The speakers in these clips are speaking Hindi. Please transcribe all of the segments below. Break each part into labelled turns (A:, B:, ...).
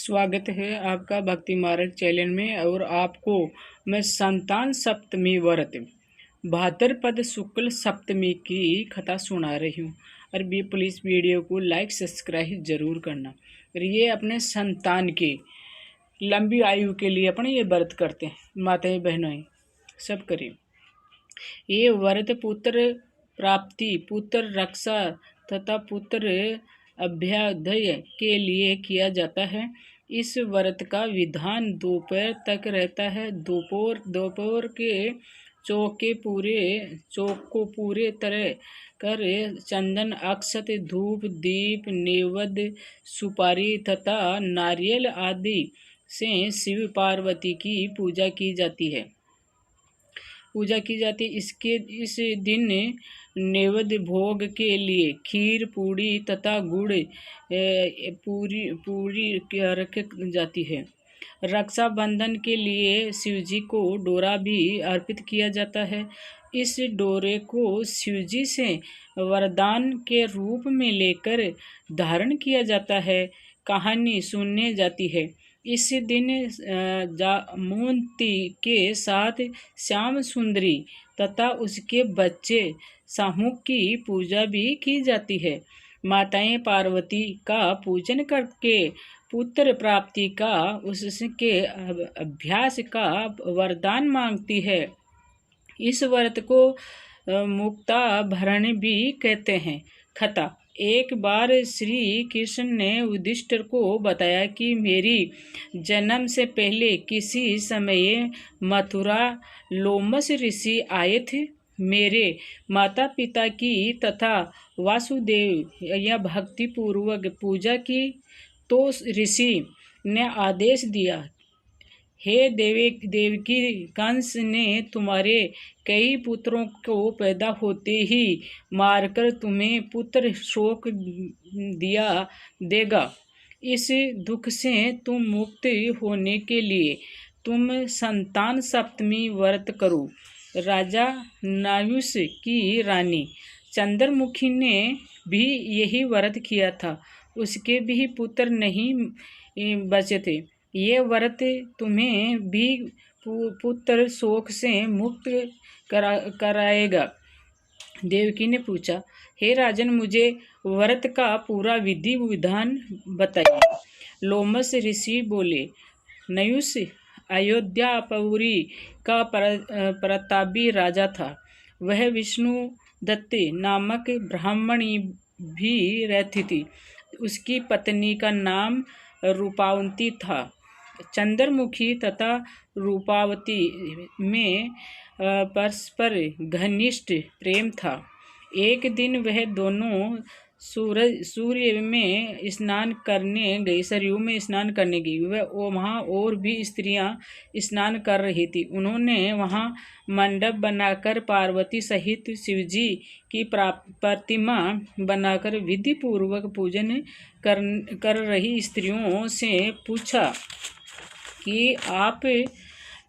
A: स्वागत है आपका भक्ति मार्ग चैनल में। और आपको मैं संतान सप्तमी व्रत भाद्रपद शुक्ल सप्तमी की कथा सुना रही हूँ। और भी प्लीज़ वीडियो को लाइक सब्सक्राइब जरूर करना। और ये अपने संतान की लंबी आयु के लिए अपने ये व्रत करते हैं। माताएं बहनों सब करें ये व्रत। पुत्र प्राप्ति, पुत्र रक्षा तथा पुत्र अभ्युदय के लिए किया जाता है। इस व्रत का विधान दोपहर तक रहता है। दोपहर के चौक को पूरे तरह कर चंदन, अक्षत, धूप, दीप, नैवेद्य, सुपारी तथा नारियल आदि से शिव पार्वती की पूजा की जाती है। इस दिन नैवेद्य भोग के लिए खीर, पूड़ी तथा गुड़ पूरी रखी जाती है। रक्षाबंधन के लिए शिवजी को डोरा भी अर्पित किया जाता है। इस डोरे को शिवजी से वरदान के रूप में लेकर धारण किया जाता है। कहानी सुनने जाती है। इस दिन जामवंती के साथ श्याम सुंदरी तथा उसके बच्चे सामूहिक की पूजा भी की जाती है। माताएं पार्वती का पूजन करके पुत्र प्राप्ति का, उसके अभ्यास का वरदान मांगती है। इस व्रत को मुक्ता भरण भी कहते हैं। कथा। एक बार श्री कृष्ण ने युधिष्ठिर को बताया कि मेरी जन्म से पहले किसी समय मथुरा लोमस ऋषि आए थे। मेरे माता पिता की तथा वासुदेव या भक्ति पूर्वक पूजा की तो ऋषि ने आदेश दिया, हे देवकी, कंस ने तुम्हारे कई पुत्रों को पैदा होते ही मारकर तुम्हें पुत्र शोक देगा। इस दुख से तुम मुक्त होने के लिए तुम संतान सप्तमी व्रत करो। राजा नायुस की रानी चंद्रमुखी ने भी यही व्रत किया था। उसके भी पुत्र नहीं बचे थे। ये व्रत तुम्हें भी पुत्र शोक से मुक्त कराएगा। देवकी ने पूछा, हे राजन, मुझे व्रत का पूरा विधि विधान बताइए। लोमस ऋषि बोले, नयुस अयोध्यापुरी का प्रतापी राजा था। वह विष्णु दत्ती नामक ब्राह्मणी भी रहती थी। उसकी पत्नी का नाम रूपावती था। चंद्रमुखी तथा रूपावती में परस्पर घनिष्ठ प्रेम था। एक दिन वह दोनों सूर्य में स्नान करने गई, सरयू में स्नान करने गई। वह वहाँ और भी स्त्रियां स्नान कर रही थी। उन्होंने वहाँ मंडप बनाकर पार्वती सहित शिवजी की प्रतिमा बनाकर विधि पूर्वक पूजन कर रही स्त्रियों से पूछा कि आप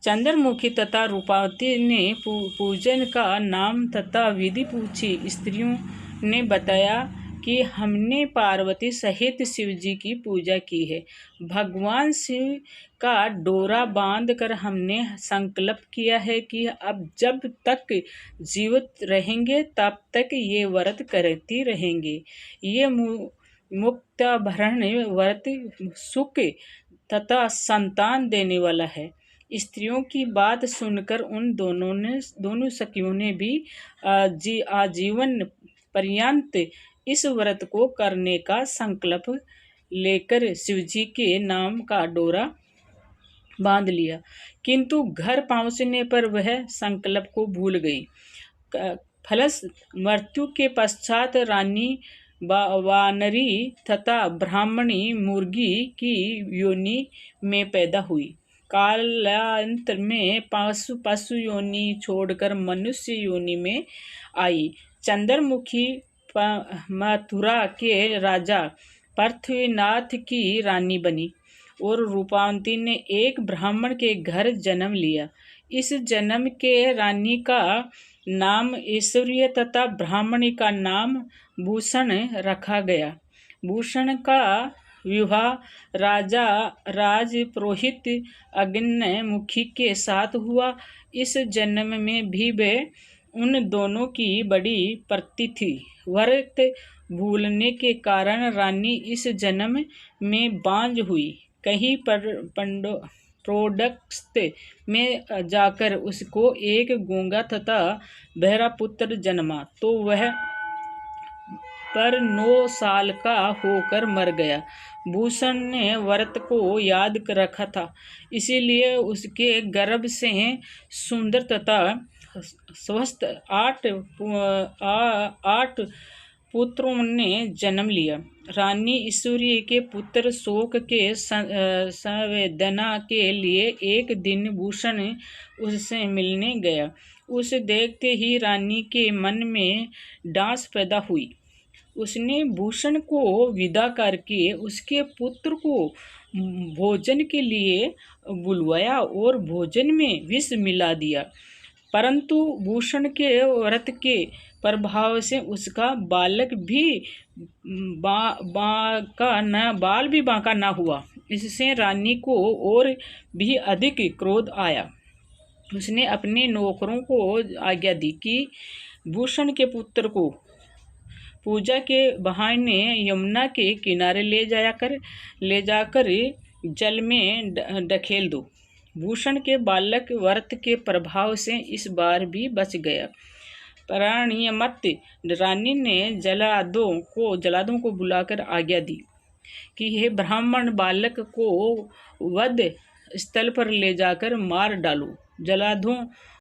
A: चंद्रमुखी तथा रूपावती ने पूजन का नाम तथा विधि पूछी। स्त्रियों ने बताया कि हमने पार्वती सहित शिवजी की पूजा की है। भगवान शिव का डोरा बांधकर हमने संकल्प किया है कि अब जब तक जीवित रहेंगे तब तक ये व्रत करती रहेंगे। ये मुक्ताभरण व्रत सुख तथा संतान देने वाला है। स्त्रियों की बात सुनकर उन दोनों सखियों ने भी आजीवन पर्यंत इस व्रत को करने का संकल्प लेकर शिवजी के नाम का डोरा बांध लिया। किंतु घर पहुंचने पर वह संकल्प को भूल गई। फलस मृत्यु के पश्चात रानी वानरी तथा ब्राह्मणी मुर्गी की योनि में पैदा हुई। कालांतर में पशु योनि छोड़कर मनुष्य योनि में आई। चंद्रमुखी मथुरा के राजा पृथ्वीनाथ की रानी बनी और रूपावती ने एक ब्राह्मण के घर जन्म लिया। इस जन्म के रानी का नाम ऐश्वर्य तथा ब्राह्मणी का नाम भूषण रखा गया। भूषण का विवाह राजा राजपुरोहित अग्निमुखी के साथ हुआ। इस जन्म में भी वे उन दोनों की बड़ी प्रीति थी। व्रत भूलने के कारण रानी इस जन्म में बांझ हुई। कहीं प्रोडक्ट में जाकर उसको एक गूंगा तथा बहरा पुत्र जन्मा, तो वह पर 9 साल का होकर मर गया। भूषण ने व्रत को याद रखा था, इसीलिए उसके गर्भ से सुंदर तथा स्वस्थ 8 पुत्रों ने जन्म लिया। रानी ईश्वरी के पुत्र शोक के संवेदना के लिए एक दिन भूषण उससे मिलने गया। उसे देखते ही रानी के मन में डांस पैदा हुई। उसने भूषण को विदा करके उसके पुत्र को भोजन के लिए बुलवाया और भोजन में विष मिला दिया, परंतु भूषण के व्रत के प्रभाव से उसका बालक भी बांका न हुआ। इससे रानी को और भी अधिक क्रोध आया। उसने अपने नौकरों को आज्ञा दी कि भूषण के पुत्र को पूजा के बहाने यमुना के किनारे ले जाकर जल में ढकेल दो। भूषण के बालक व्रत के प्रभाव से इस बार भी बच गया। प्राणियमत रानी ने जल्लादों को बुलाकर आज्ञा दी कि हे ब्राह्मण, बालक को वध स्थल पर ले जाकर मार डालो। जल्लादों